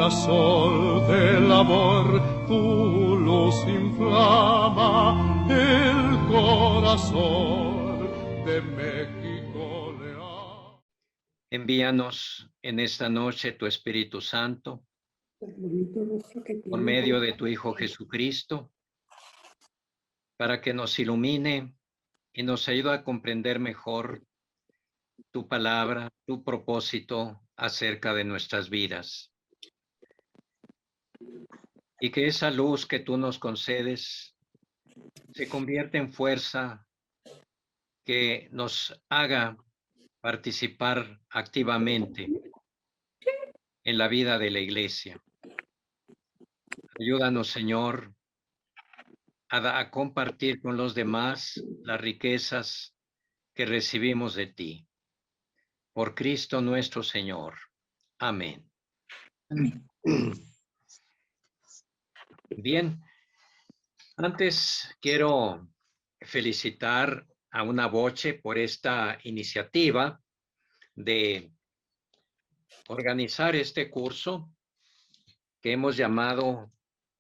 girasol del amor, tu luz inflama el corazón de México leal. Envíanos en esta noche tu Espíritu Santo por medio de tu Hijo Jesucristo, para que nos ilumine y nos ayude a comprender mejor tu palabra, tu propósito acerca de nuestras vidas. Y que esa luz que tú nos concedes se convierta en fuerza que nos haga participar activamente en la vida de la iglesia. Ayúdanos, Señor, a compartir con los demás las riquezas que recibimos de ti. Por Cristo nuestro Señor. Amén. Amén. Bien, antes quiero felicitar a Una Voce por esta iniciativa de organizar este curso que hemos llamado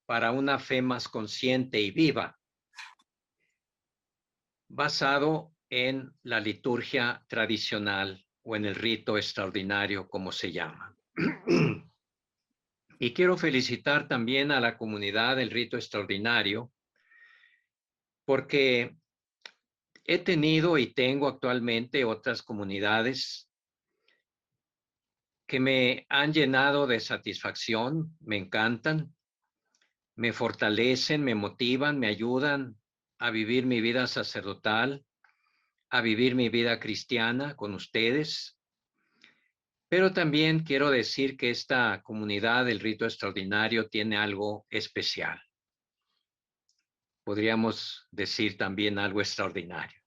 Para una fe más consciente y viva, basado en la liturgia tradicional o en el rito extraordinario, como se llama. Y quiero felicitar también a la comunidad del rito extraordinario, porque he tenido y tengo actualmente otras comunidades que me han llenado de satisfacción, me encantan, me fortalecen, me motivan, me ayudan a vivir mi vida sacerdotal, a vivir mi vida cristiana con ustedes. Pero también quiero decir que esta comunidad del rito extraordinario tiene algo especial. Podríamos decir también algo extraordinario.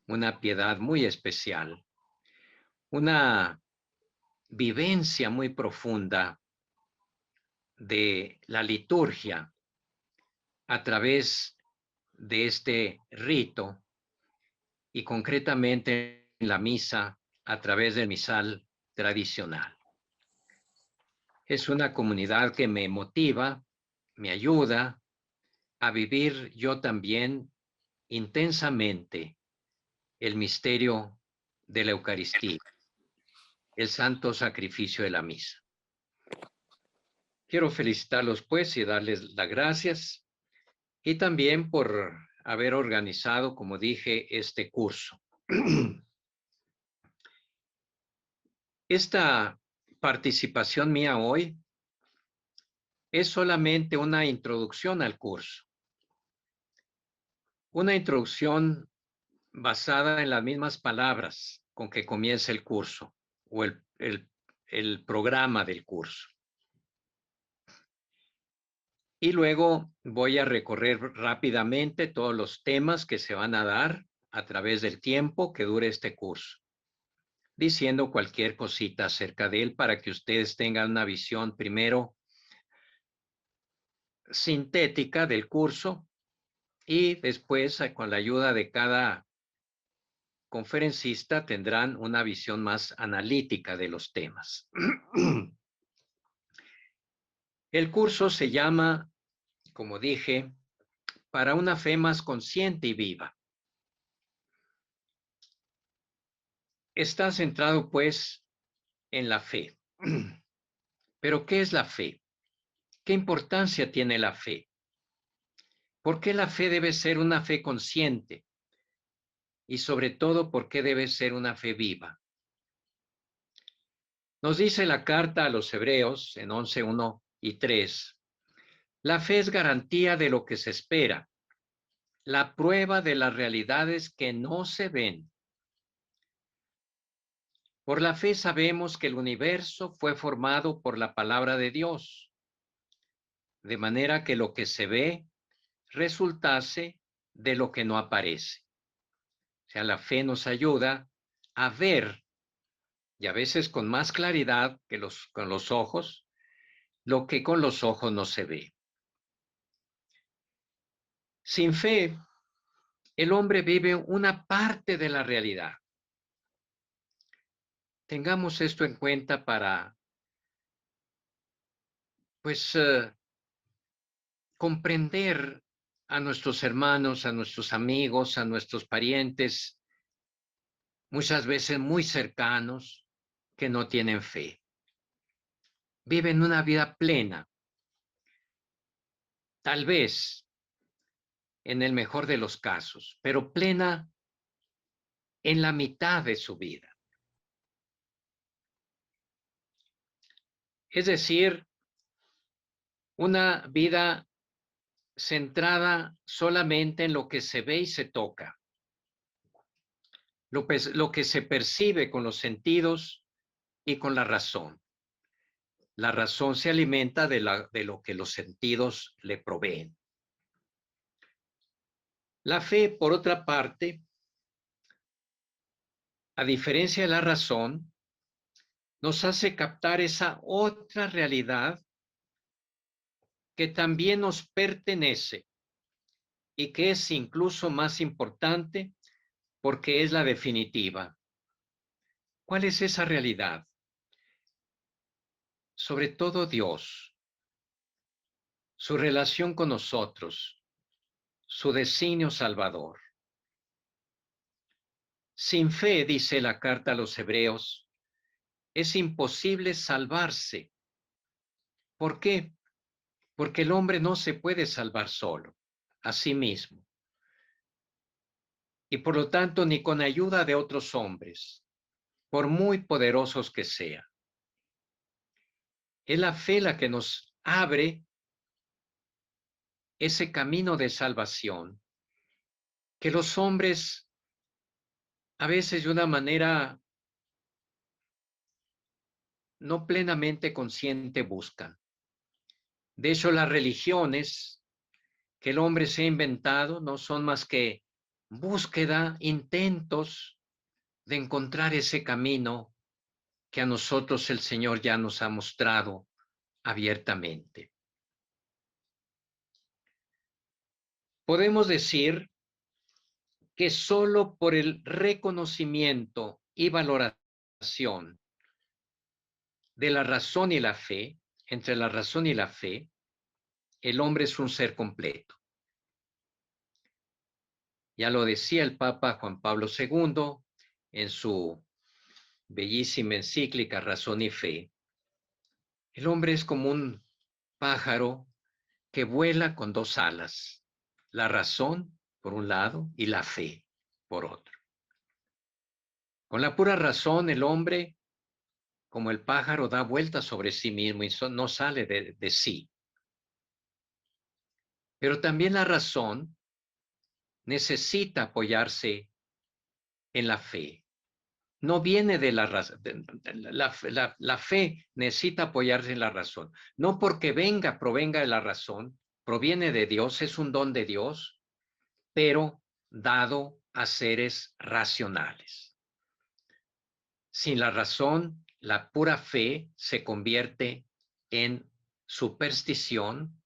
Una piedad muy especial. Una vivencia muy profunda de la liturgia a través de este rito y concretamente en la misa a través del misal tradicional. Es una comunidad que me motiva, me ayuda a vivir yo también intensamente el misterio de la Eucaristía, el santo sacrificio de la misa. Quiero felicitarlos pues y darles las gracias y también por haber organizado, como dije, este curso. Esta participación mía hoy es solamente una introducción al curso. Una introducción basada en las mismas palabras con que comienza el curso o el programa del curso. Y luego voy a recorrer rápidamente todos los temas que se van a dar a través del tiempo que dure este curso, diciendo cualquier cosita acerca de él para que ustedes tengan una visión primero sintética del curso y después, con la ayuda de cada conferencista, tendrán una visión más analítica de los temas. El curso se llama, como dije, Para una fe más consciente y viva. Está centrado, pues, en la fe. Pero, ¿qué es la fe? ¿Qué importancia tiene la fe? ¿Por qué la fe debe ser una fe consciente? Y sobre todo, ¿por qué debe ser una fe viva? Nos dice la carta a los Hebreos en 11:1 y 3. La fe es garantía de lo que se espera, la prueba de las realidades que no se ven. Por la fe sabemos que el universo fue formado por la palabra de Dios, de manera que lo que se ve resultase de lo que no aparece. O sea, la fe nos ayuda a ver, y a veces con más claridad que con los ojos, lo que con los ojos no se ve. Sin fe, el hombre vive una parte de la realidad. Tengamos esto en cuenta para pues comprender a nuestros hermanos, a nuestros amigos, a nuestros parientes, muchas veces muy cercanos, que no tienen fe. Viven una vida plena, tal vez en el mejor de los casos, pero plena en la mitad de su vida. Es decir, una vida centrada solamente en lo que se ve y se toca, lo que se percibe con los sentidos y con la razón. La razón se alimenta de lo que los sentidos le proveen. La fe, por otra parte, a diferencia de la razón, nos hace captar esa otra realidad que también nos pertenece y que es incluso más importante porque es la definitiva. ¿Cuál es esa realidad? Sobre todo Dios, su relación con nosotros, su designio salvador. Sin fe, dice la carta a los Hebreos, es imposible salvarse. ¿Por qué? Porque el hombre no se puede salvar solo, a sí mismo. Y por lo tanto, ni con ayuda de otros hombres, por muy poderosos que sean. Es la fe la que nos abre ese camino de salvación que los hombres a veces de una manera no plenamente consciente buscan. De hecho, las religiones que el hombre se ha inventado no son más que búsqueda, intentos de encontrar ese camino que a nosotros el Señor ya nos ha mostrado abiertamente. Podemos decir que solo por el reconocimiento y valoración de la razón y la fe, entre la razón y la fe, el hombre es un ser completo. Ya lo decía el Papa Juan Pablo II en su bellísima encíclica Razón y Fe. El hombre es como un pájaro que vuela con dos alas, la razón por un lado y la fe por otro. Con la pura razón el hombre, como el pájaro, da vueltas sobre sí mismo y no sale de sí. Pero también la razón necesita apoyarse en la fe. No viene de la razón. La fe necesita apoyarse en la razón. No porque provenga de la razón, proviene de Dios, es un don de Dios, pero dado a seres racionales. Sin la razón, la pura fe se convierte en superstición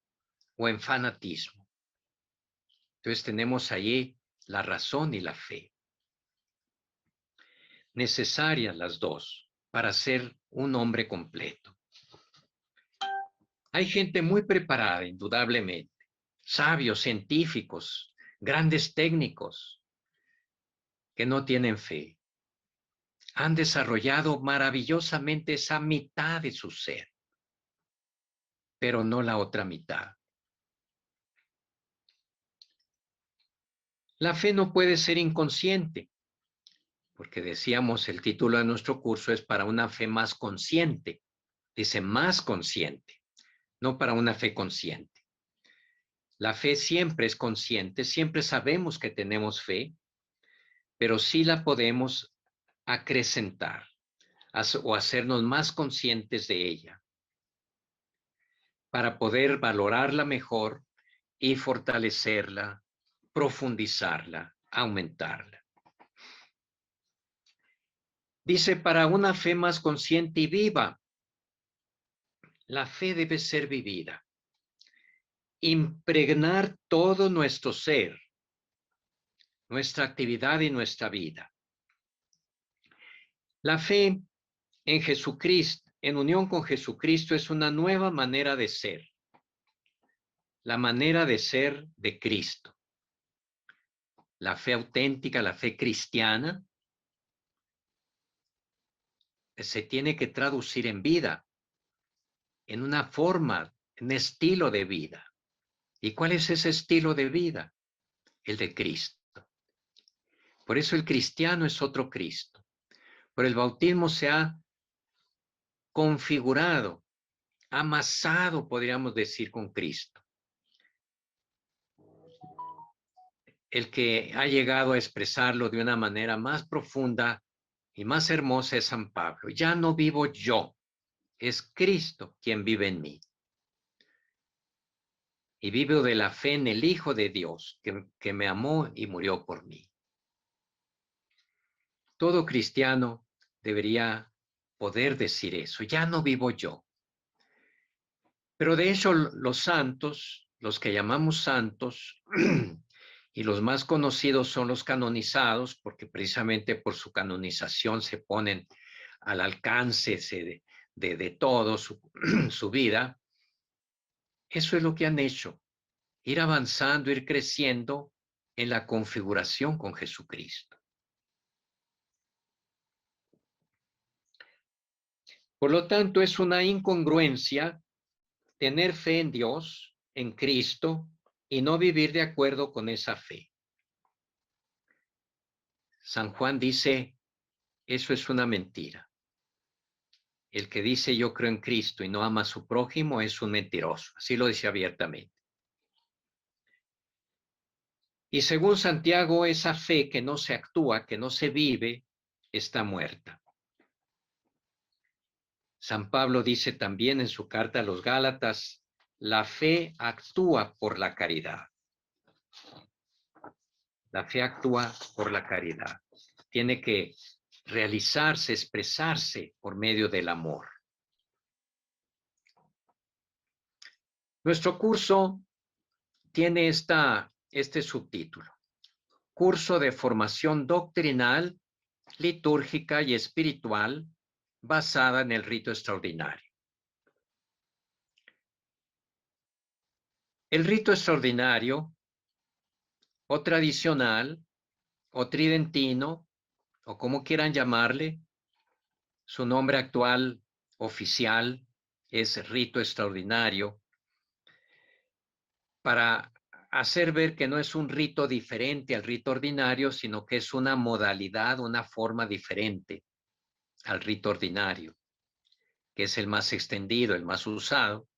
o en fanatismo. Entonces tenemos allí la razón y la fe. Necesarias las dos para ser un hombre completo. Hay gente muy preparada, indudablemente, sabios, científicos, grandes técnicos, que no tienen fe. Han desarrollado maravillosamente esa mitad de su ser, pero no la otra mitad. La fe no puede ser inconsciente, porque decíamos el título de nuestro curso es para una fe más consciente. Dice más consciente, no para una fe consciente. La fe siempre es consciente, siempre sabemos que tenemos fe, pero sí la podemos acrecentar o hacernos más conscientes de ella para poder valorarla mejor y fortalecerla, profundizarla, aumentarla. Dice, para una fe más consciente y viva, la fe debe ser vivida, impregnar todo nuestro ser, nuestra actividad y nuestra vida. La fe en Jesucristo en unión con Jesucristo es una nueva manera de ser, la manera de ser de Cristo. La fe auténtica, la fe cristiana, se tiene que traducir en vida, en una forma, en un estilo de vida. ¿Y cuál es ese estilo de vida? El de Cristo. Por eso el cristiano es otro Cristo. Por el bautismo se ha configurado, amasado, podríamos decir, con Cristo. El que ha llegado a expresarlo de una manera más profunda y más hermosa es San Pablo. Ya no vivo yo, es Cristo quien vive en mí. Y vivo de la fe en el Hijo de Dios, que me amó y murió por mí. Todo cristiano debería poder decir eso. Ya no vivo yo. Pero de hecho, los santos, los que llamamos santos, y los más conocidos son los canonizados, porque precisamente por su canonización se ponen al alcance de todo su vida. Eso es lo que han hecho, ir avanzando, ir creciendo en la configuración con Jesucristo. Por lo tanto, es una incongruencia tener fe en Dios, en Cristo, y no vivir de acuerdo con esa fe. San Juan dice, eso es una mentira. El que dice yo creo en Cristo y no ama a su prójimo es un mentiroso. Así lo dice abiertamente. Y según Santiago, esa fe que no se actúa, que no se vive, está muerta. San Pablo dice también en su carta a los Gálatas, la fe actúa por la caridad. La fe actúa por la caridad. Tiene que realizarse, expresarse por medio del amor. Nuestro curso tiene este subtítulo: Curso de formación doctrinal, litúrgica y espiritual basada en el rito extraordinario. El rito extraordinario, o tradicional, o tridentino, o como quieran llamarle, su nombre actual oficial es rito extraordinario, para hacer ver que no es un rito diferente al rito ordinario, sino que es una modalidad, una forma diferente al rito ordinario, que es el más extendido, el más usado,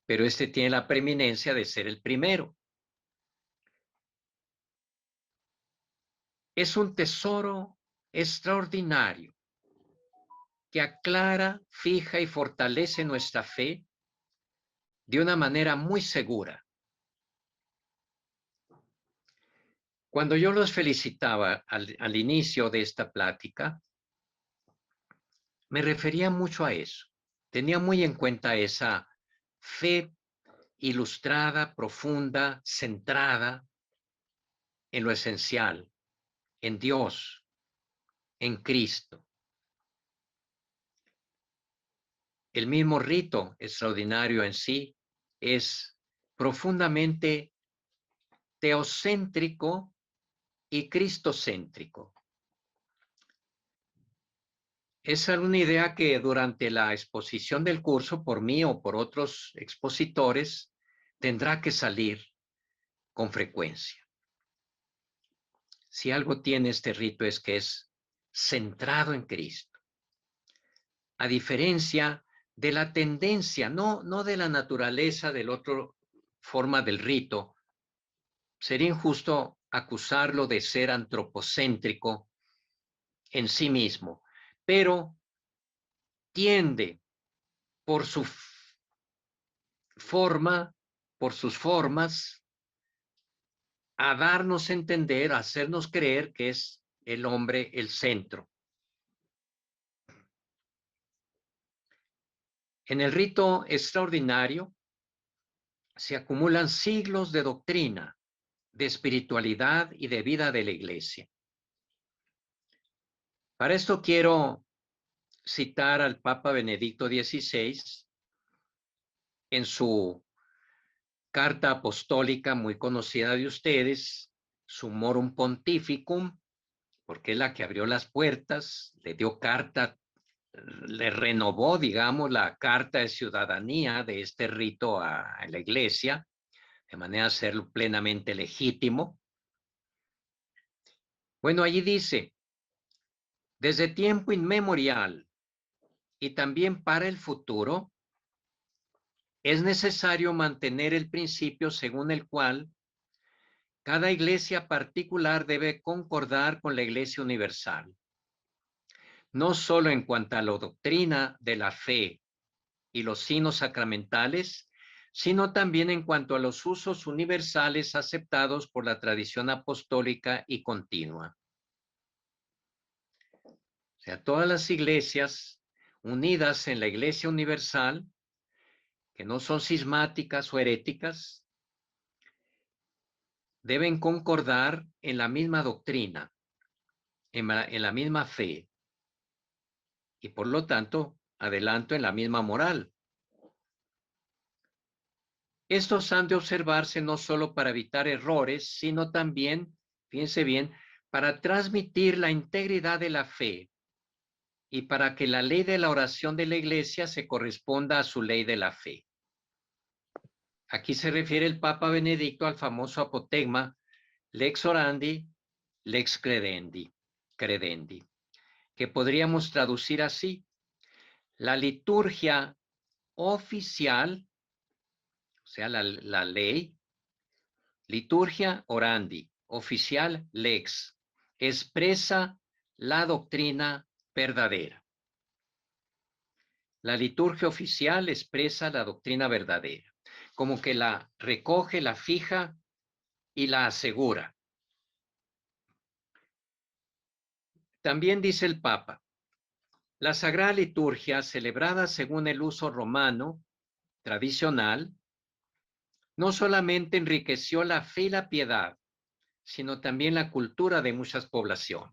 pero este tiene la preeminencia de ser el primero. Es un tesoro extraordinario que aclara, fija y fortalece nuestra fe de una manera muy segura. Cuando yo los felicitaba al inicio de esta plática, me refería mucho a eso. Tenía muy en cuenta esa fe ilustrada, profunda, centrada en lo esencial, en Dios, en Cristo. El mismo rito extraordinario en sí es profundamente teocéntrico y cristocéntrico. Esa es una idea que durante la exposición del curso, por mí o por otros expositores, tendrá que salir con frecuencia. Si algo tiene este rito es que es centrado en Cristo. A diferencia de la tendencia, no de la naturaleza del otro forma del rito, sería injusto acusarlo de ser antropocéntrico en sí mismo, pero tiende por su forma, por sus formas, a darnos a entender, a hacernos creer que es el hombre el centro. En el rito extraordinario se acumulan siglos de doctrina, de espiritualidad y de vida de la Iglesia. Para esto quiero citar al Papa Benedicto XVI en su carta apostólica muy conocida de ustedes, Summorum Pontificum, porque es la que abrió las puertas, le dio carta, le renovó, digamos, la carta de ciudadanía de este rito a la Iglesia, de manera de hacerlo plenamente legítimo. Bueno, allí dice, desde tiempo inmemorial y también para el futuro, es necesario mantener el principio según el cual cada iglesia particular debe concordar con la Iglesia universal, no solo en cuanto a la doctrina de la fe y los signos sacramentales, sino también en cuanto a los usos universales aceptados por la tradición apostólica y continua. O sea, todas las iglesias unidas en la Iglesia universal, que no son cismáticas o heréticas, deben concordar en la misma doctrina, en la misma fe, y por lo tanto, adelanto, en la misma moral. Estos han de observarse no solo para evitar errores, sino también, fíjense bien, para transmitir la integridad de la fe y para que la ley de la oración de la Iglesia se corresponda a su ley de la fe. Aquí se refiere el Papa Benedicto al famoso apotegma lex orandi, lex credendi, que podríamos traducir así: la liturgia oficial, o sea, la ley, liturgia orandi, oficial lex, expresa la doctrina verdadera. La liturgia oficial expresa la doctrina verdadera, como que la recoge, la fija y la asegura. También dice el Papa, la Sagrada Liturgia, celebrada según el uso romano tradicional, no solamente enriqueció la fe y la piedad, sino también la cultura de muchas poblaciones.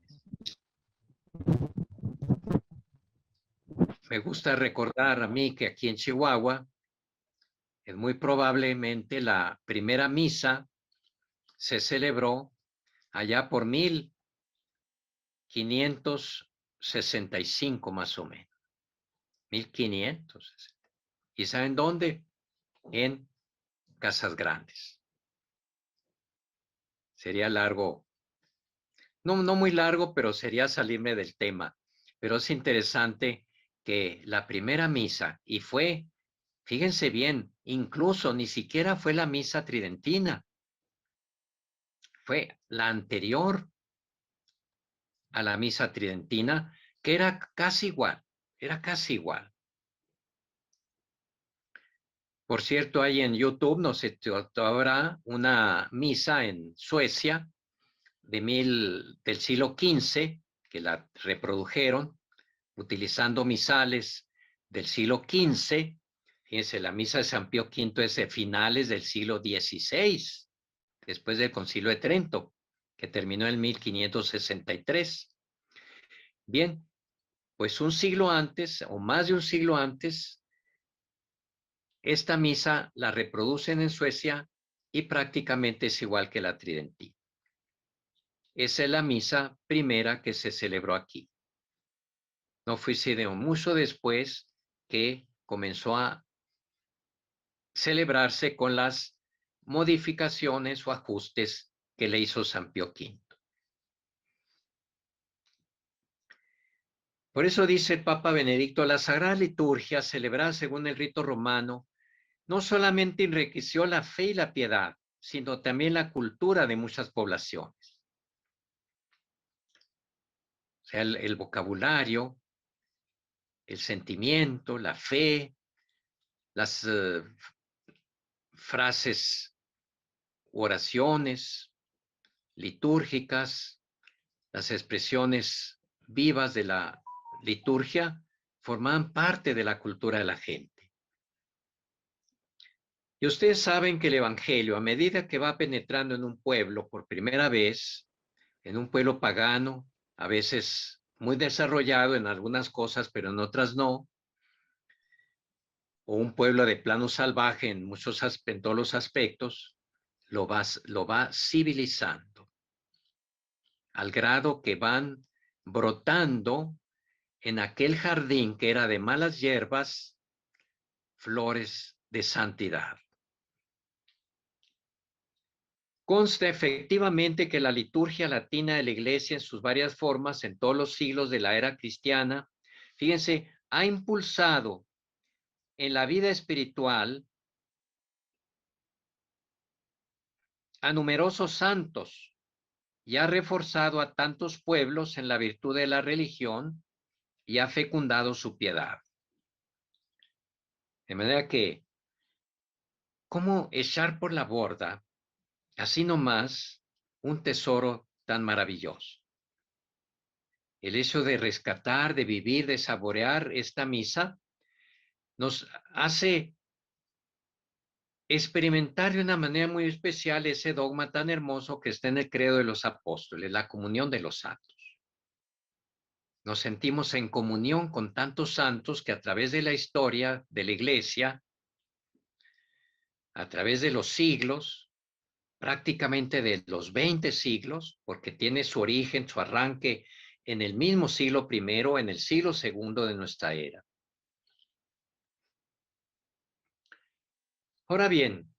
Me gusta recordar a mí que aquí en Chihuahua es muy probablemente la primera misa se celebró allá por 1565 más o menos. 1560. ¿Y saben dónde? En Casas Grandes. Sería largo, no muy largo, pero sería salirme del tema. Pero es interesante que la primera misa, y fue, fíjense bien, incluso ni siquiera fue la misa tridentina, fue la anterior a la misa tridentina, que era casi igual, Por cierto, hay en YouTube, no sé, habrá una misa en Suecia del siglo XV, que la reprodujeron utilizando misales del siglo XV. Fíjense, la misa de San Pío V es de finales del siglo XVI, después del Concilio de Trento, que terminó en 1563. Bien, pues un siglo antes, o más de un siglo antes, esta misa la reproducen en Suecia y prácticamente es igual que la tridentina. Esa es la misa primera que se celebró aquí. No fue sino mucho después que comenzó a celebrarse con las modificaciones o ajustes que le hizo San Pío V. Por eso dice el Papa Benedicto, la Sagrada Liturgia, celebrada según el rito romano, no solamente enriqueció la fe y la piedad, sino también la cultura de muchas poblaciones. O sea, el vocabulario, el sentimiento, la fe, las frases, oraciones litúrgicas, las expresiones vivas de la liturgia, formaban parte de la cultura de la gente. Y ustedes saben que el Evangelio, a medida que va penetrando en un pueblo por primera vez, en un pueblo pagano, a veces muy desarrollado en algunas cosas, pero en otras no, o un pueblo de plano salvaje en en todos los aspectos, lo va civilizando, al grado que van brotando en aquel jardín que era de malas hierbas, flores de santidad. Consta efectivamente que la liturgia latina de la Iglesia en sus varias formas en todos los siglos de la era cristiana, fíjense, ha impulsado en la vida espiritual a numerosos santos y ha reforzado a tantos pueblos en la virtud de la religión y ha fecundado su piedad. De manera que, ¿cómo echar por la borda, así nomás, un tesoro tan maravilloso? El hecho de rescatar, de vivir, de saborear esta misa, nos hace experimentar de una manera muy especial ese dogma tan hermoso que está en el credo de los apóstoles, la comunión de los santos. Nos sentimos en comunión con tantos santos que a través de la historia de la Iglesia, a través de los siglos, prácticamente de los 20 siglos, porque tiene su origen, su arranque en el mismo siglo primero, en el siglo segundo de nuestra era. Ahora bien,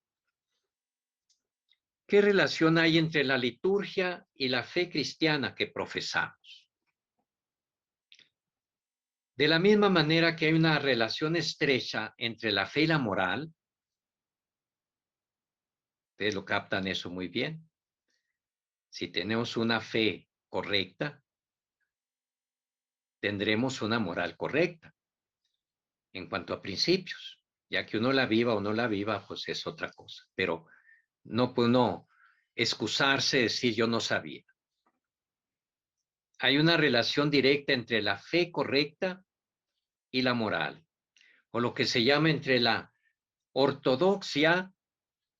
¿qué relación hay entre la liturgia y la fe cristiana que profesamos? De la misma manera que hay una relación estrecha entre la fe y la moral, ustedes lo captan eso muy bien. Si tenemos una fe correcta, tendremos una moral correcta en cuanto a principios. Ya que uno la viva o no la viva, pues es otra cosa. Pero no puede uno excusarse, decir yo no sabía. Hay una relación directa entre la fe correcta y la moral, o lo que se llama entre la ortodoxia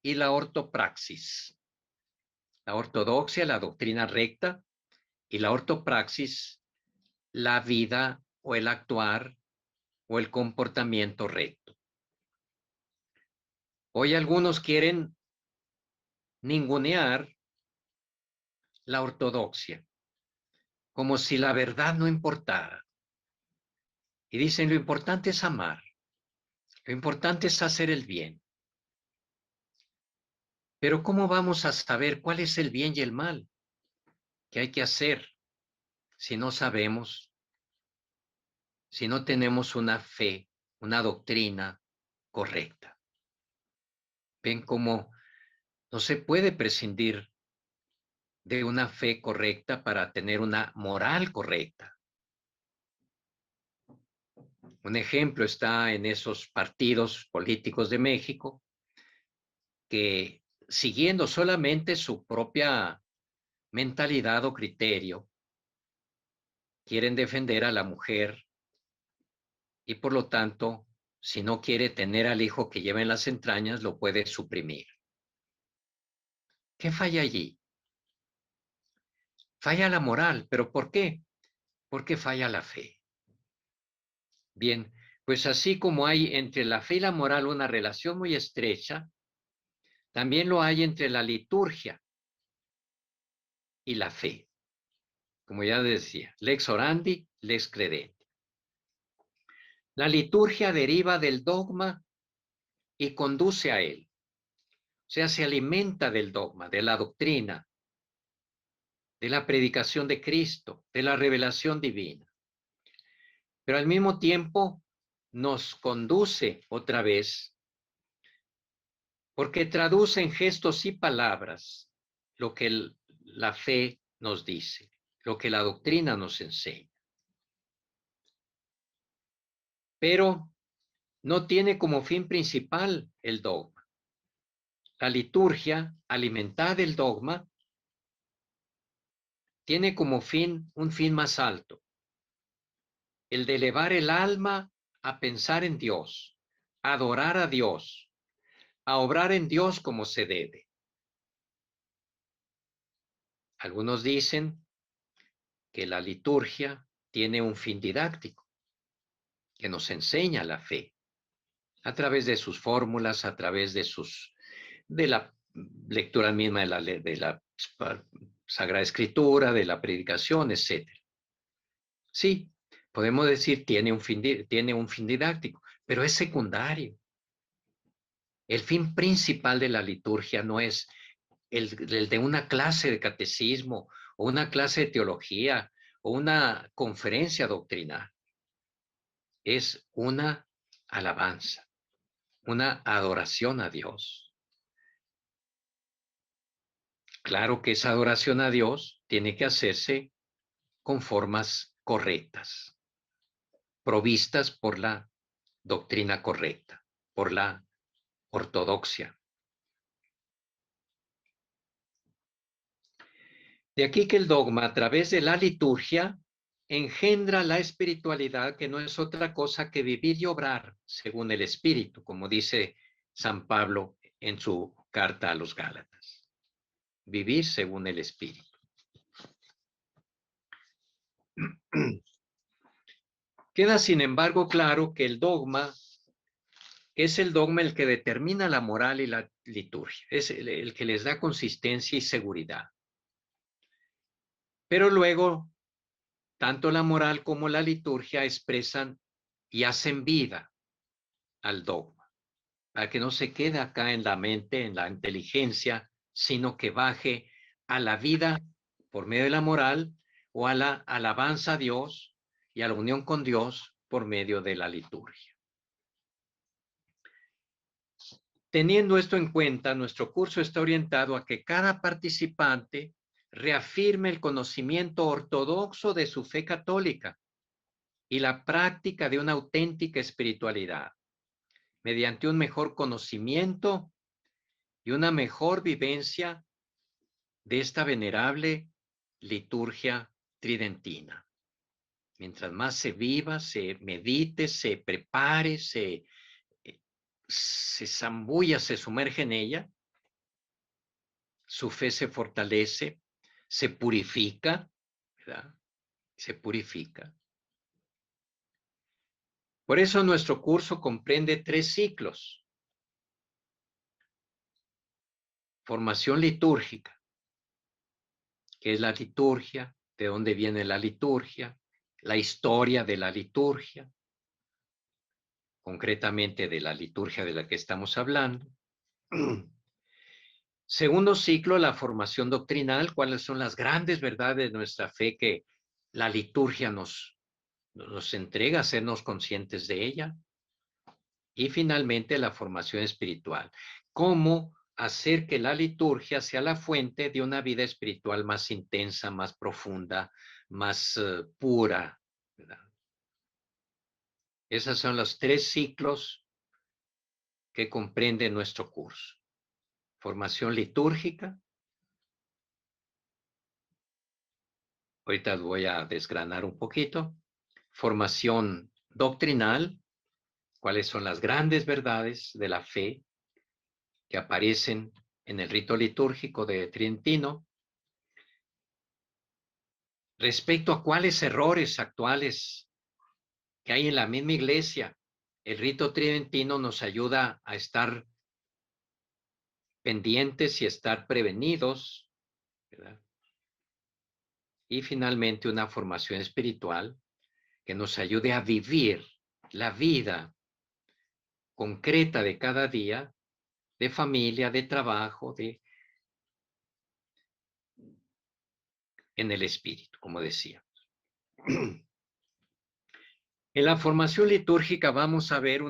y la ortopraxis. La ortodoxia, la doctrina recta, y la ortopraxis, la vida o el actuar o el comportamiento recto. Hoy algunos quieren ningunear la ortodoxia, como si la verdad no importara. Y dicen, lo importante es amar, lo importante es hacer el bien. Pero ¿cómo vamos a saber cuál es el bien y el mal que hay que hacer si no sabemos, si no tenemos una fe, una doctrina correcta? Ven cómo no se puede prescindir de una fe correcta para tener una moral correcta. Un ejemplo está en esos partidos políticos de México que, siguiendo solamente su propia mentalidad o criterio, quieren defender a la mujer y por lo tanto, si no quiere tener al hijo que lleva en las entrañas, lo puede suprimir. ¿Qué falla allí? Falla la moral, ¿pero por qué? Porque falla la fe. Bien, pues así como hay entre la fe y la moral una relación muy estrecha, también lo hay entre la liturgia y la fe. Como ya decía, lex orandi, lex credenti. La liturgia deriva del dogma y conduce a él. O sea, se alimenta del dogma, de la doctrina, de la predicación de Cristo, de la revelación divina. Pero al mismo tiempo nos conduce otra vez, porque traduce en gestos y palabras lo que la fe nos dice, lo que la doctrina nos enseña. Pero no tiene como fin principal el dogma. La liturgia, alimentada del dogma, tiene como fin un fin más alto, el de elevar el alma a pensar en Dios, a adorar a Dios, a obrar en Dios como se debe. Algunos dicen que la liturgia tiene un fin didáctico que nos enseña la fe a través de sus fórmulas, a través de la lectura misma de la Sagrada Escritura, de la predicación, etcétera. Sí, podemos decir tiene un fin didáctico, pero es secundario. El fin principal de la liturgia no es el de una clase de catecismo o una clase de teología o una conferencia doctrinal. Es una alabanza, una adoración a Dios. Claro que esa adoración a Dios tiene que hacerse con formas correctas, provistas por la doctrina correcta, por la ortodoxia. De aquí que el dogma, a través de la liturgia, engendra la espiritualidad, que no es otra cosa que vivir y obrar según el Espíritu, como dice San Pablo en su carta a los Gálatas. Vivir según el Espíritu. Queda, sin embargo, claro que el dogma es el dogma el que determina la moral y la liturgia, es el que les da consistencia y seguridad. Pero luego, tanto la moral como la liturgia expresan y hacen vida al dogma, para que no se quede acá en la mente, en la inteligencia, sino que baje a la vida por medio de la moral o a la alabanza a Dios y a la unión con Dios por medio de la liturgia. Teniendo esto en cuenta, nuestro curso está orientado a que cada participante reafirme el conocimiento ortodoxo de su fe católica y la práctica de una auténtica espiritualidad, mediante un mejor conocimiento y una mejor vivencia de esta venerable liturgia tridentina. Mientras más se viva, se medite, se prepare, se zambulla, se sumerge en ella, su fe se fortalece, se purifica, ¿verdad? Se purifica. Por eso nuestro curso comprende 3 ciclos. Formación litúrgica, que es la liturgia, de dónde viene la liturgia, la historia de la liturgia, concretamente de la liturgia de la que estamos hablando. Segundo ciclo, la formación doctrinal, cuáles son las grandes verdades de nuestra fe que la liturgia nos entrega, hacernos conscientes de ella. Y finalmente, la formación espiritual, cómo hacer que la liturgia sea la fuente de una vida espiritual más intensa, más profunda, más pura, ¿verdad? Esos son los 3 ciclos que comprende nuestro curso. Formación litúrgica. Ahorita voy a desgranar un poquito. Formación doctrinal. ¿Cuáles son las grandes verdades de la fe que aparecen en el rito litúrgico de Tridentino? Respecto a cuáles errores actuales que hay en la misma iglesia, el rito tridentino nos ayuda a estar pendientes y estar prevenidos, ¿verdad? Y finalmente una formación espiritual que nos ayude a vivir la vida concreta de cada día, de familia, de trabajo, en el espíritu, como decía. En la formación litúrgica vamos a ver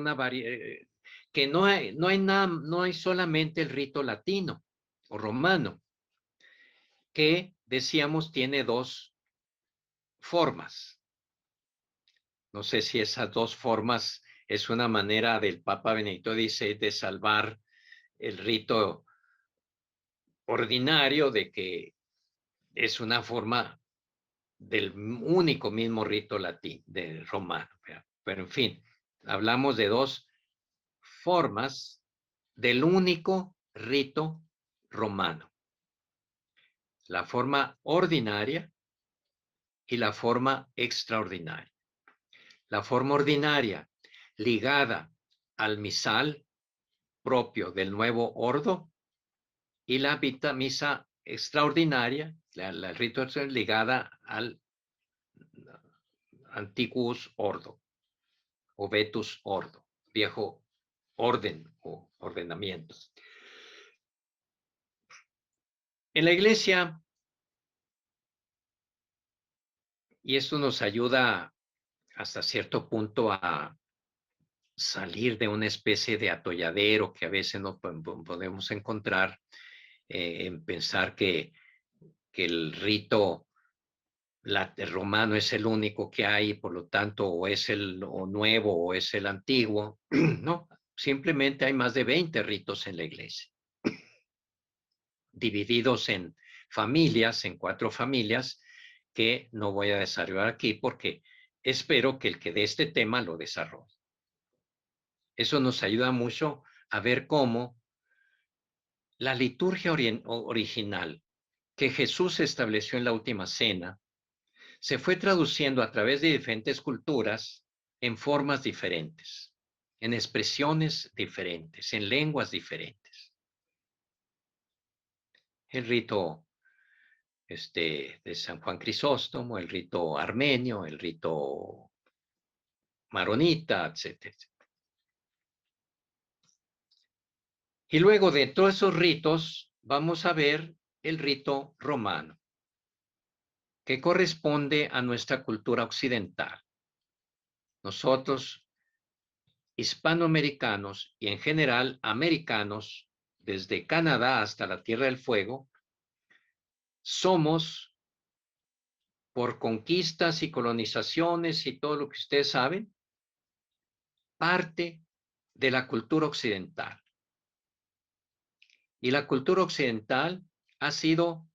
que no hay solamente el rito latino o romano, que decíamos tiene 2 formas. No sé si esas 2 formas es una manera del Papa Benedicto XVI de salvar el rito ordinario, de que es una forma del único mismo rito romano. Pero en fin, hablamos de 2 formas del único rito romano. La forma ordinaria, y la forma extraordinaria. La forma ordinaria ligada al misal propio del nuevo ordo y la misa extraordinaria, el rito es ligada al antiguus ordo o vetus ordo, viejo orden o ordenamiento. En la iglesia, y esto nos ayuda hasta cierto punto a salir de una especie de atolladero que a veces nos podemos encontrar en pensar que el rito romano es el único que hay, por lo tanto, o es el nuevo o es el antiguo. No, simplemente hay más de 20 ritos en la iglesia, divididos en familias, en 4 familias, que no voy a desarrollar aquí porque espero que el que dé este tema lo desarrolle. Eso nos ayuda mucho a ver cómo la liturgia original que Jesús estableció en la última cena se fue traduciendo a través de diferentes culturas en formas diferentes, en expresiones diferentes, en lenguas diferentes. El rito de San Juan Crisóstomo, el rito armenio, el rito maronita, etcétera. Y luego de todos esos ritos vamos a ver el rito romano, que corresponde a nuestra cultura occidental. Nosotros, hispanoamericanos y en general americanos, desde Canadá hasta la Tierra del Fuego, somos, por conquistas y colonizaciones y todo lo que ustedes saben, parte de la cultura occidental. Y la cultura occidental ha sido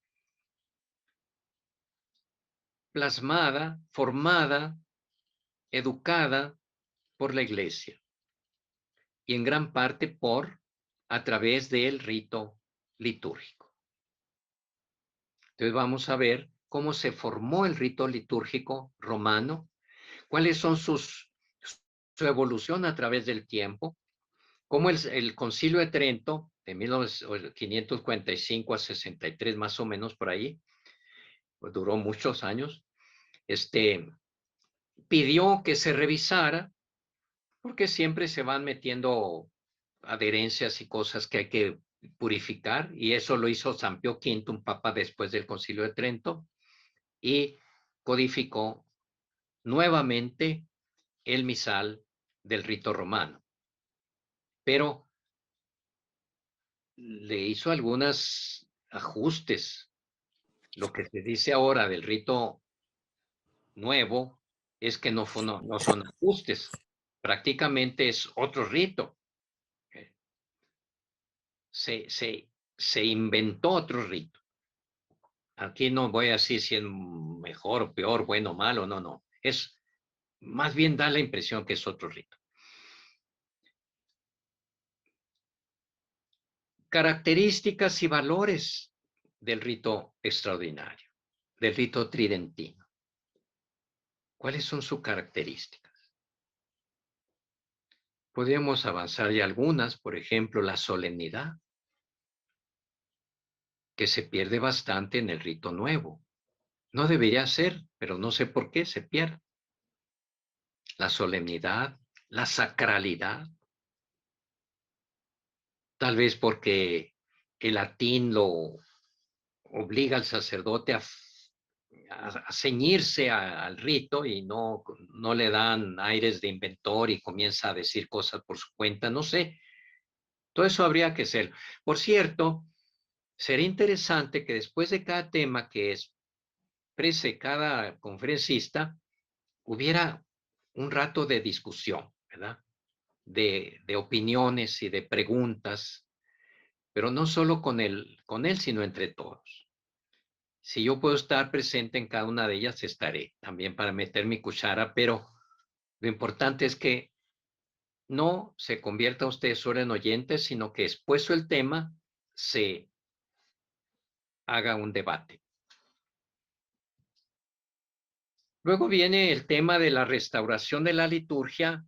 plasmada, formada, educada por la Iglesia y en gran parte a través del rito litúrgico. Entonces vamos a ver cómo se formó el rito litúrgico romano, cuáles son su evolución a través del tiempo, cómo el Concilio de Trento de 1545 a 63 más o menos por ahí, pues duró muchos años, pidió que se revisara porque siempre se van metiendo adherencias y cosas que hay que purificar, y eso lo hizo San Pío V, un papa después del Concilio de Trento, y codificó nuevamente el misal del rito romano. Pero le hizo algunos ajustes. Lo que se dice ahora del rito nuevo es que no son ajustes, prácticamente es otro rito. Se inventó otro rito. Aquí no voy a decir si es mejor o peor, bueno o malo, no. Es más bien da la impresión que es otro rito. Características y valores del rito extraordinario, del rito tridentino. ¿Cuáles son sus características? Podríamos avanzar ya algunas, por ejemplo, la solemnidad, que se pierde bastante en el rito nuevo. No debería ser, pero no sé por qué se pierde. La solemnidad, la sacralidad, tal vez porque el latín lo obliga al sacerdote a ceñirse al rito y no le dan aires de inventor y comienza a decir cosas por su cuenta, no sé. Todo eso habría que ser. Por cierto, sería interesante que después de cada tema que exprese cada conferencista, hubiera un rato de discusión, ¿verdad? De opiniones y de preguntas, pero no solo con él, sino entre todos. Si yo puedo estar presente en cada una de ellas, estaré también para meter mi cuchara, pero lo importante es que no se convierta usted solo en oyente, sino que expuesto el tema, se haga un debate. Luego viene el tema de la restauración de la liturgia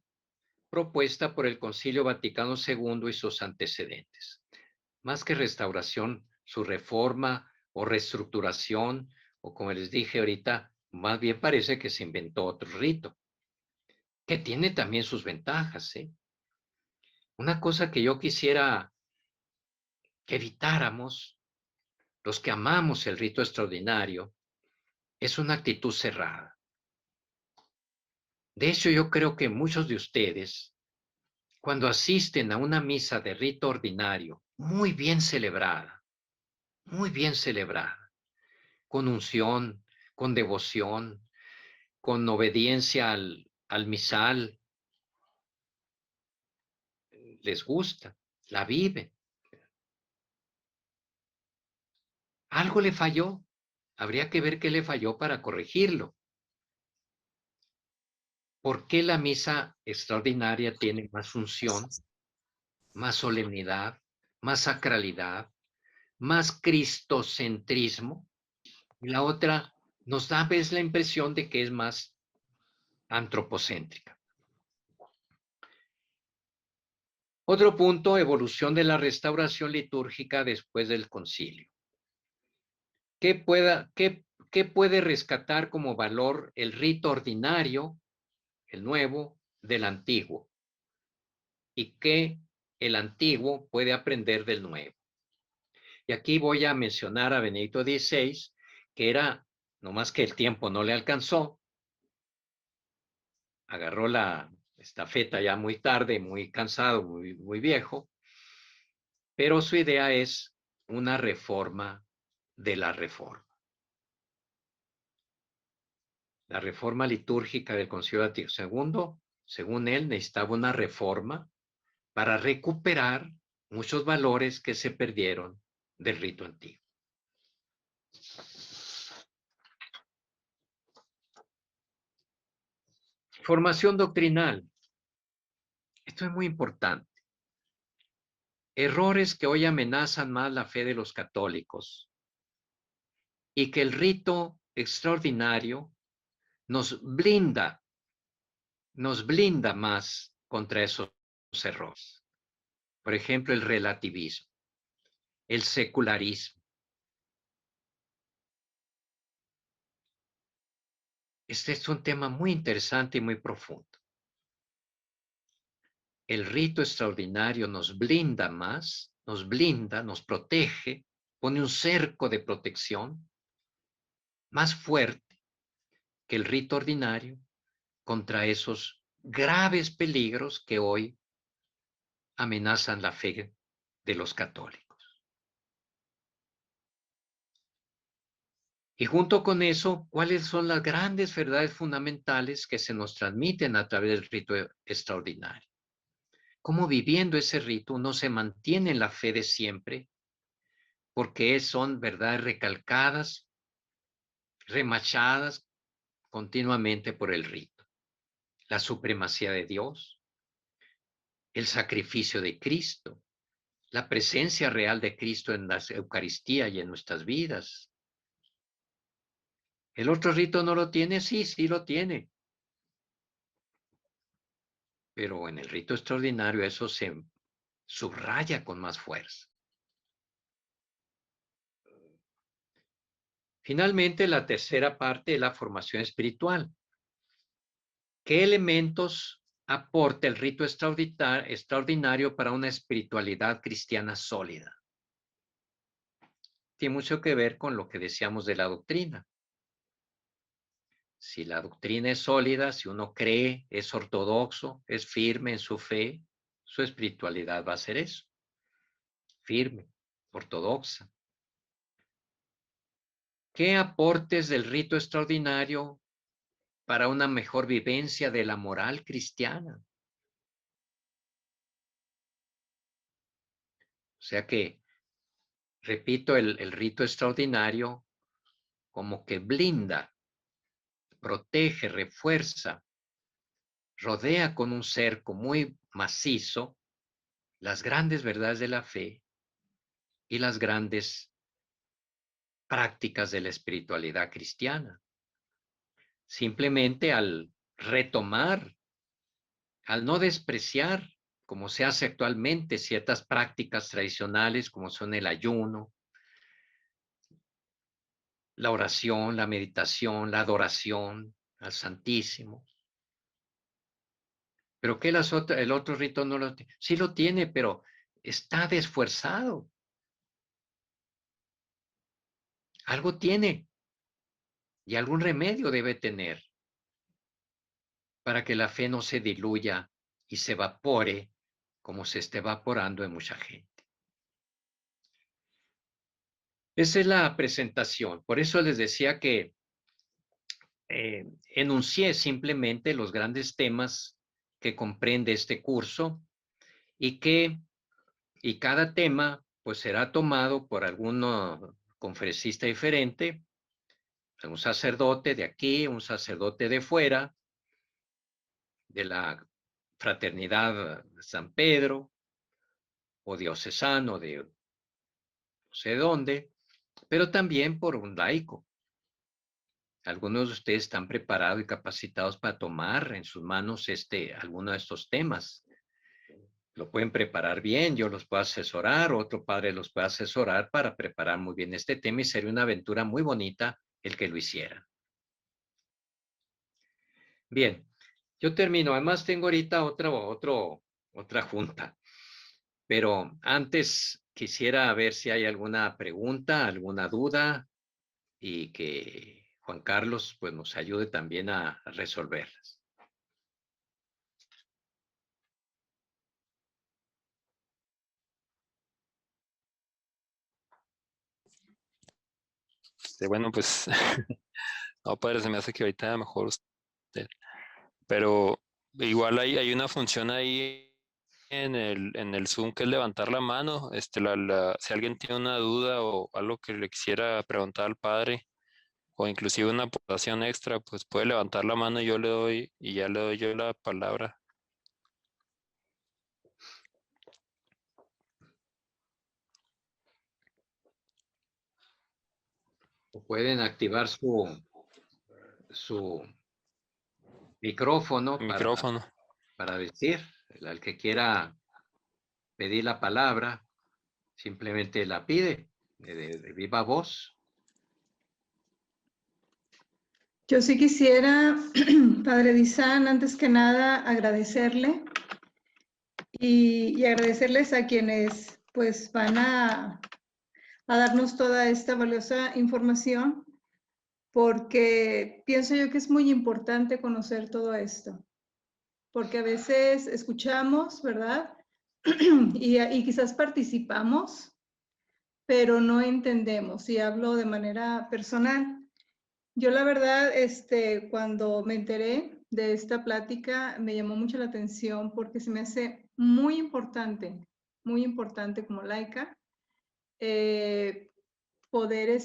propuesta por el Concilio Vaticano II y sus antecedentes. Más que restauración, su reforma o reestructuración, o como les dije ahorita, más bien parece que se inventó otro rito, que tiene también sus ventajas, ¿eh? Una cosa que yo quisiera que evitáramos, los que amamos el rito extraordinario, es una actitud cerrada. De hecho, yo creo que muchos de ustedes, cuando asisten a una misa de rito ordinario, muy bien celebrada, con unción, con devoción, con obediencia al misal, les gusta, la vive. Algo le falló. Habría que ver qué le falló para corregirlo. ¿Por qué la misa extraordinaria tiene más unción, más solemnidad, más sacralidad, más cristocentrismo? Y la otra nos da la impresión de que es más antropocéntrica. Otro punto, evolución de la restauración litúrgica después del concilio. ¿Qué puede rescatar como valor el rito ordinario, el nuevo, del antiguo? ¿Y qué el antiguo puede aprender del nuevo? Y aquí voy a mencionar a Benedicto XVI, que era, no más que el tiempo no le alcanzó, agarró la estafeta ya muy tarde, muy cansado, muy viejo, pero su idea es una reforma de la reforma. La reforma litúrgica del Concilio Vaticano II, según él, necesitaba una reforma para recuperar muchos valores que se perdieron del rito antiguo. Formación doctrinal. Esto es muy importante. Errores que hoy amenazan más la fe de los católicos y que el rito extraordinario nos blinda más contra esos errores. Por ejemplo, el relativismo, el secularismo. Este es un tema muy interesante y muy profundo. El rito extraordinario nos blinda más, nos blinda, nos protege, pone un cerco de protección más fuerte que el rito ordinario contra esos graves peligros que hoy amenazan la fe de los católicos. Y junto con eso, ¿cuáles son las grandes verdades fundamentales que se nos transmiten a través del rito extraordinario? ¿Cómo viviendo ese rito uno se mantiene en la fe de siempre? Porque son verdades recalcadas, remachadas continuamente por el rito. La supremacía de Dios, el sacrificio de Cristo, la presencia real de Cristo en la Eucaristía y en nuestras vidas. ¿El otro rito no lo tiene? Sí, sí lo tiene. Pero en el rito extraordinario eso se subraya con más fuerza. Finalmente, la tercera parte es la formación espiritual. ¿Qué elementos aporta el rito extraordinario para una espiritualidad cristiana sólida? Tiene mucho que ver con lo que decíamos de la doctrina. Si la doctrina es sólida, si uno cree, es ortodoxo, es firme en su fe, su espiritualidad va a ser eso, firme, ortodoxa. ¿Qué aportes del rito extraordinario para una mejor vivencia de la moral cristiana? O sea que, repito, el rito extraordinario como que blinda, protege, refuerza, rodea con un cerco muy macizo las grandes verdades de la fe y las grandes prácticas de la espiritualidad cristiana. simplemente al retomar, al no despreciar, como se hace actualmente, ciertas prácticas tradicionales como son el ayuno, la oración, la meditación, la adoración al Santísimo. Pero que el otro rito no lo tiene. Sí lo tiene, pero está desfuerzado. Algo tiene y algún remedio debe tener para que la fe no se diluya y se evapore como se está evaporando en mucha gente. Esa es la presentación. Por eso les decía que enuncié simplemente los grandes temas que comprende este curso y cada tema pues será tomado por algún conferencista diferente, un sacerdote de aquí, un sacerdote de fuera, de la fraternidad San Pedro o diocesano de no sé dónde, pero también por un laico. Algunos de ustedes están preparados y capacitados para tomar en sus manos alguno de estos temas. Lo pueden preparar bien, yo los puedo asesorar, otro padre los puede asesorar para preparar muy bien este tema y sería una aventura muy bonita el que lo hiciera. Bien, yo termino. Además tengo ahorita otra junta, pero antes quisiera ver si hay alguna pregunta, alguna duda y que Juan Carlos pues nos ayude también a resolverlas. Bueno, pues, no, padre, se me hace que ahorita mejor usted. Pero igual hay una función ahí en el Zoom que es levantar la mano. Si alguien tiene una duda o algo que le quisiera preguntar al padre, o inclusive una aportación extra, pues puede levantar la mano y yo le doy, y ya le doy yo la palabra. O pueden activar su micrófono Micrófono. para decir, al que quiera pedir la palabra, simplemente la pide de viva voz. Yo sí quisiera, Padre Dizan, antes que nada agradecerle y agradecerles a quienes pues van a darnos toda esta valiosa información, porque pienso yo que es muy importante conocer todo esto, porque a veces escuchamos, ¿verdad? y quizás participamos, pero no entendemos, y hablo de manera personal. Yo la verdad, cuando me enteré de esta plática, me llamó mucho la atención porque se me hace muy importante como laica, poder,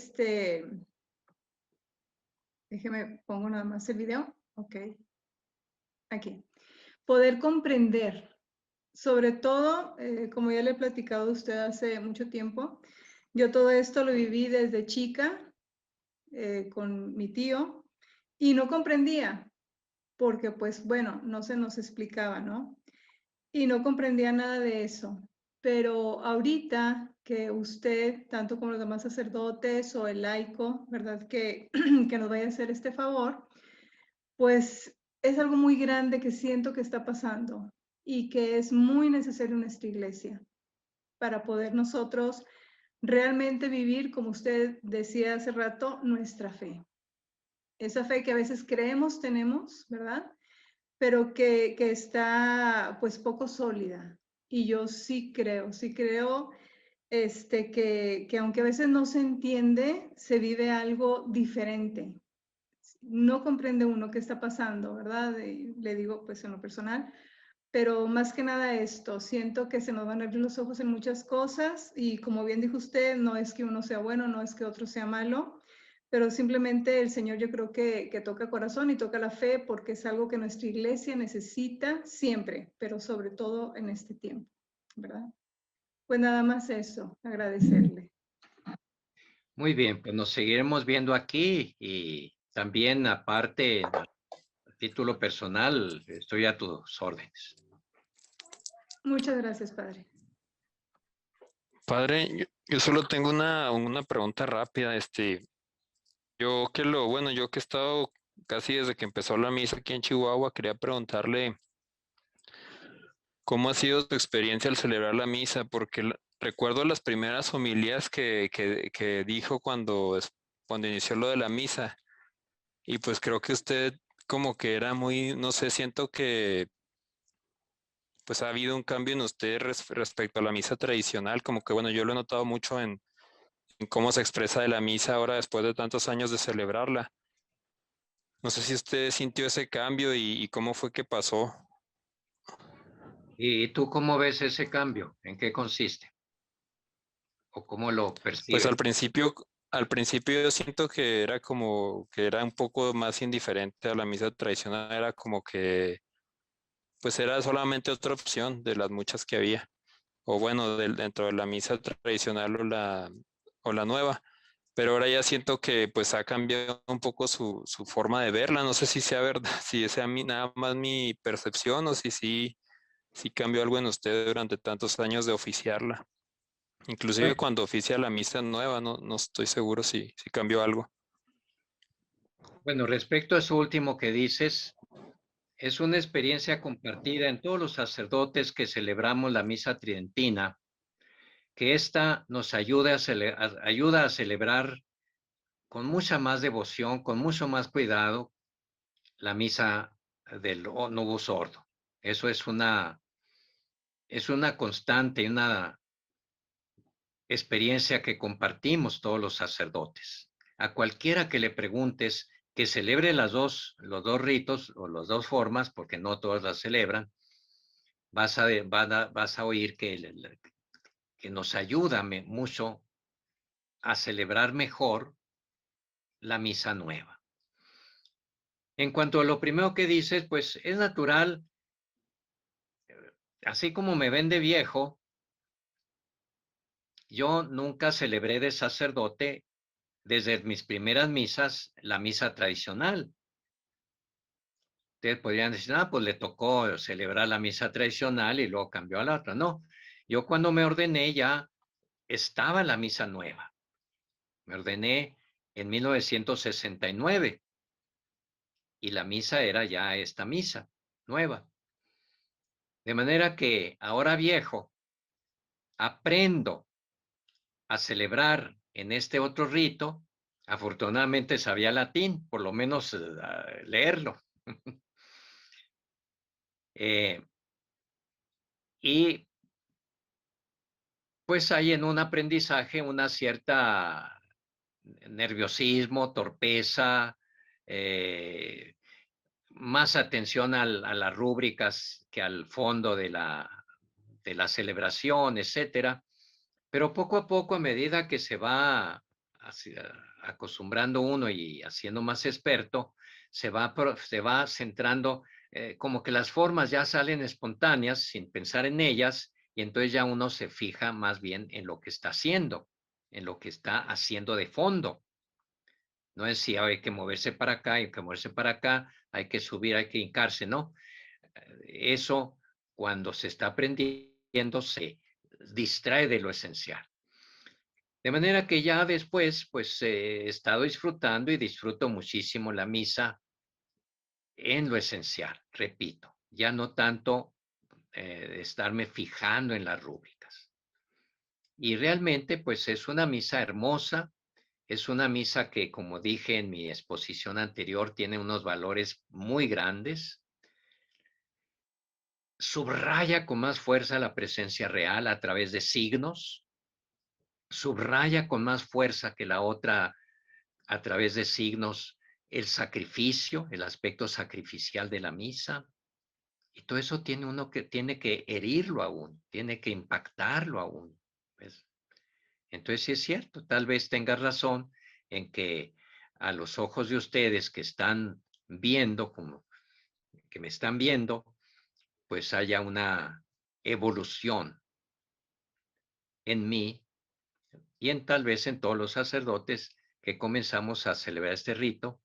déjeme, pongo nada más el video, ok, aquí, poder comprender, sobre todo, como ya le he platicado a usted hace mucho tiempo, yo todo esto lo viví desde chica, con mi tío, y no comprendía, porque pues bueno, no se nos explicaba, ¿no? Y no comprendía nada de eso. Pero ahorita que usted, tanto como los demás sacerdotes o el laico, ¿verdad? Que, que nos vaya a hacer este favor, pues es algo muy grande que siento que está pasando y que es muy necesario en nuestra iglesia para poder nosotros realmente vivir, como usted decía hace rato, nuestra fe. Esa fe que a veces creemos tenemos, ¿verdad? Pero que está pues poco sólida. Y yo sí creo que aunque a veces no se entiende, se vive algo diferente. No comprende uno qué está pasando, ¿verdad? Le digo pues en lo personal, pero más que nada esto, siento que se nos van a abrir los ojos en muchas cosas y como bien dijo usted, no es que uno sea bueno, no es que otro sea malo, pero simplemente el Señor yo creo que toca corazón y toca la fe porque es algo que nuestra iglesia necesita siempre, pero sobre todo en este tiempo, ¿verdad? Pues nada más eso, agradecerle. Muy bien, pues nos seguiremos viendo aquí y también aparte, a título personal, estoy a tus órdenes. Muchas gracias, padre. Padre, yo solo tengo una pregunta rápida. Yo que he estado casi desde que empezó la misa aquí en Chihuahua, quería preguntarle cómo ha sido tu experiencia al celebrar la misa, porque recuerdo las primeras homilías que dijo cuando inició lo de la misa, y pues creo que usted como que era muy, no sé, siento que pues ha habido un cambio en usted respecto a la misa tradicional, como que bueno, yo lo he notado mucho en cómo se expresa de la misa ahora después de tantos años de celebrarla. No sé si usted sintió ese cambio y cómo fue que pasó. ¿Y tú cómo ves ese cambio? ¿En qué consiste? ¿O cómo lo Pues percibes? al principio yo siento que era como que era un poco más indiferente a la misa tradicional, era como que pues era solamente otra opción de las muchas que había, o bueno, dentro de la misa tradicional o la nueva. Pero ahora ya siento que pues ha cambiado un poco su forma de verla. No sé si sea verdad, si sea nada más mi percepción o si cambió algo en usted durante tantos años de oficiarla. Inclusive Bueno, cuando oficia la misa nueva, no estoy seguro si cambió algo. bueno, respecto a eso último que dices, es una experiencia compartida en todos los sacerdotes que celebramos la misa tridentina, que esta nos ayuda ayuda a celebrar con mucha más devoción, con mucho más cuidado, la misa del Novus Ordo. Eso es una constante, una experiencia que compartimos todos los sacerdotes. A cualquiera que le preguntes que celebre los dos ritos o las dos formas, porque no todas las celebran, vas a oír que nos ayuda mucho a celebrar mejor la misa nueva. En cuanto a lo primero que dices, pues es natural, así como me ven de viejo, yo nunca celebré de sacerdote desde mis primeras misas, la misa tradicional. Ustedes podrían decir, pues le tocó celebrar la misa tradicional y luego cambió a la otra. No, yo cuando me ordené ya estaba la misa nueva. Me ordené en 1969 y la misa era ya esta misa nueva. De manera que ahora viejo, aprendo a celebrar en este otro rito. Afortunadamente sabía latín, por lo menos leerlo. Eh, y pues hay en un aprendizaje una cierta nerviosismo, torpeza, eh, más atención a las rúbricas que al fondo de la celebración, etcétera. Pero poco a poco, a medida que se va acostumbrando uno y haciendo más experto, se va centrando, como que las formas ya salen espontáneas sin pensar en ellas, y entonces ya uno se fija más bien en lo que está haciendo, en lo que está haciendo de fondo. No es si hay que moverse para acá, hay que moverse para acá, hay que subir, hay que hincarse, ¿no? Eso, cuando se está aprendiendo, se distrae de lo esencial. De manera que ya después, pues he estado disfrutando y disfruto muchísimo la misa en lo esencial, repito, ya no tanto estarme fijando en las rúbricas. Y realmente, pues es una misa hermosa, es una misa que, como dije en mi exposición anterior, tiene unos valores muy grandes. Subraya con más fuerza la presencia real a través de signos, subraya con más fuerza que la otra a través de signos el sacrificio, el aspecto sacrificial de la misa. Y todo eso tiene que herirlo aún, tiene que impactarlo aún. ¿Ves? Entonces sí es cierto, tal vez tengas razón en que a los ojos de ustedes que están viendo, como que me están viendo, pues haya una evolución en mí y en tal vez en todos los sacerdotes que comenzamos a celebrar este rito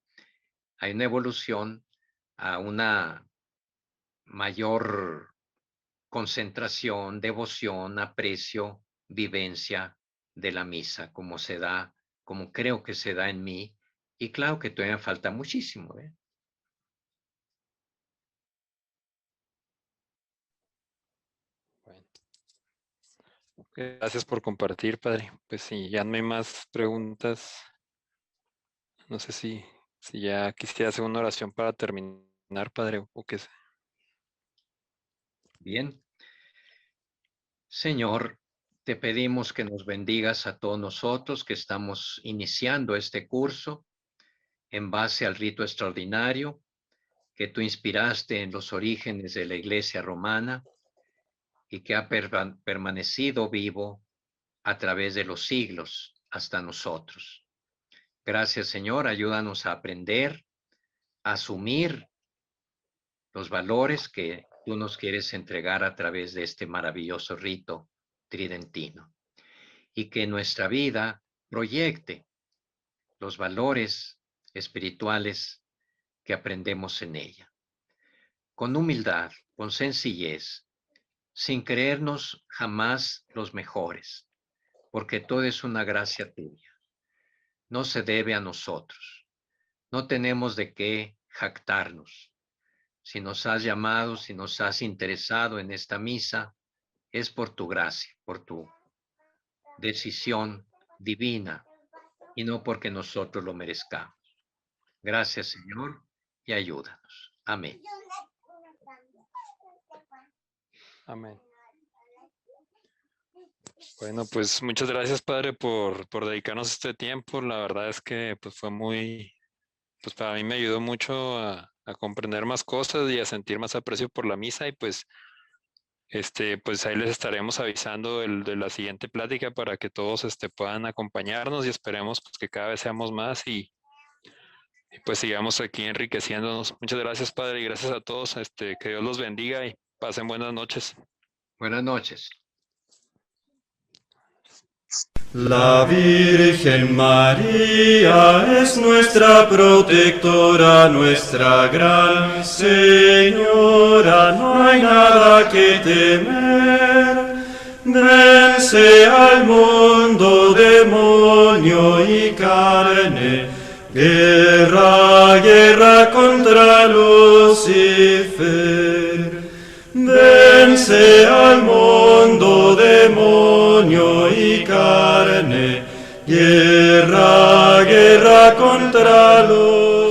hay una evolución a una mayor concentración, devoción, aprecio, vivencia de la misa, como se da, como creo que se da en mí, y claro que todavía falta muchísimo, ¿eh? Bueno, gracias por compartir, padre. Pues si ya no hay más preguntas, no sé si ya quisiera hacer una oración para terminar, padre, o qué sé. Bien. Señor, te pedimos que nos bendigas a todos nosotros que estamos iniciando este curso en base al rito extraordinario que tú inspiraste en los orígenes de la Iglesia romana y que ha permanecido vivo a través de los siglos hasta nosotros. Gracias, Señor, ayúdanos a aprender, a asumir los valores que tú nos quieres entregar a través de este maravilloso rito tridentino y que nuestra vida proyecte los valores espirituales que aprendemos en ella. Con humildad, con sencillez, sin creernos jamás los mejores, porque todo es una gracia tuya. No se debe a nosotros. No tenemos de qué jactarnos. Si nos has llamado, si nos has interesado en esta misa, es por tu gracia, por tu decisión divina y no porque nosotros lo merezcamos. Gracias, Señor, y ayúdanos. Amén. Amén. Bueno, pues muchas gracias, padre, por dedicarnos este tiempo. La verdad es que pues fue muy, pues para mí me ayudó mucho a comprender más cosas y a sentir más aprecio por la misa y pues pues ahí les estaremos avisando de la siguiente plática para que todos puedan acompañarnos y esperemos pues, que cada vez seamos más y pues sigamos aquí enriqueciéndonos. Muchas gracias, padre, y gracias a todos. Que Dios los bendiga y pasen buenas noches. Buenas noches. La Virgen María es nuestra protectora, nuestra gran Señora, no hay nada que temer. Vence al mundo, demonio y carne, guerra, guerra contra Lucifer. Vence al mundo, demonio y carne, guerra, guerra contra los